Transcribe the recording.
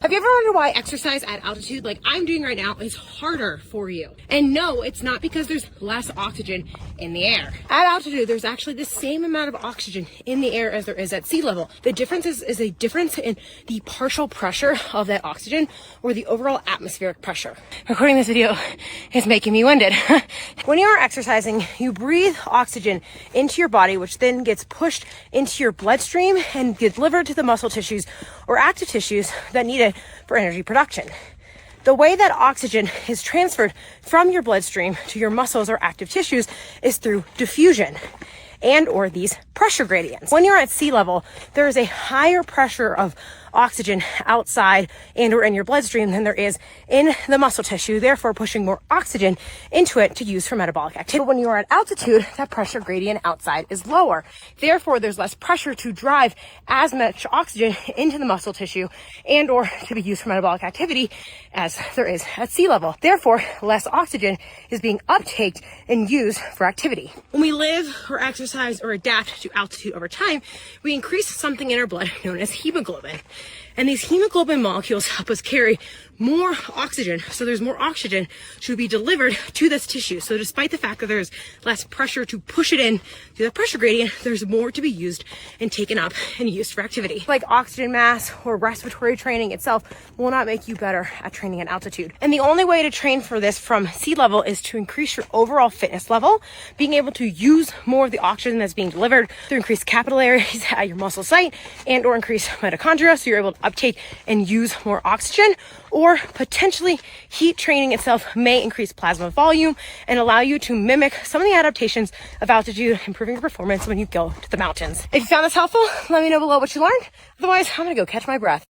Have you ever wondered why exercise at altitude like I'm doing right now is harder for you? And no, it's not because there's less oxygen in the air. At altitude, there's actually the same amount of oxygen in the air as there is at sea level. The difference is a difference in the partial pressure of that oxygen or the overall atmospheric pressure. Recording this video is making me winded. When you are exercising, you breathe oxygen into your body, which then gets pushed into your bloodstream and gets delivered to the muscle tissues or active tissues that need it for energy production. The way that oxygen is transferred from your bloodstream to your muscles or active tissues is through diffusion and or these pressure gradients. When you're at sea level, there is a higher pressure of oxygen outside and or in your bloodstream than there is in the muscle tissue, therefore pushing more oxygen into it to use for metabolic activity. When you are at altitude, that pressure gradient outside is lower. Therefore, there's less pressure to drive as much oxygen into the muscle tissue and or to be used for metabolic activity as there is at sea level. Therefore, less oxygen is being uptaked and used for activity. When we live or exercise or adapt to altitude over time, we increase something in our blood known as hemoglobin. And these hemoglobin molecules help us carry more oxygen. So there's more oxygen to be delivered to this tissue. So despite the fact that there's less pressure to push it in to the pressure gradient, there's more to be used and taken up and used for activity. Like oxygen mask or respiratory training itself will not make you better at training at altitude. And the only way to train for this from sea level is to increase your overall fitness level, being able to use more of the oxygen that's being delivered through increased capillaries at your muscle site and or increase mitochondria, so you're able to uptake and use more oxygen. Or potentially heat training itself may increase plasma volume and allow you to mimic some of the adaptations of altitude, improving your performance when you go to the mountains. If you found this helpful, let me know below what you learned. Otherwise, I'm gonna go catch my breath.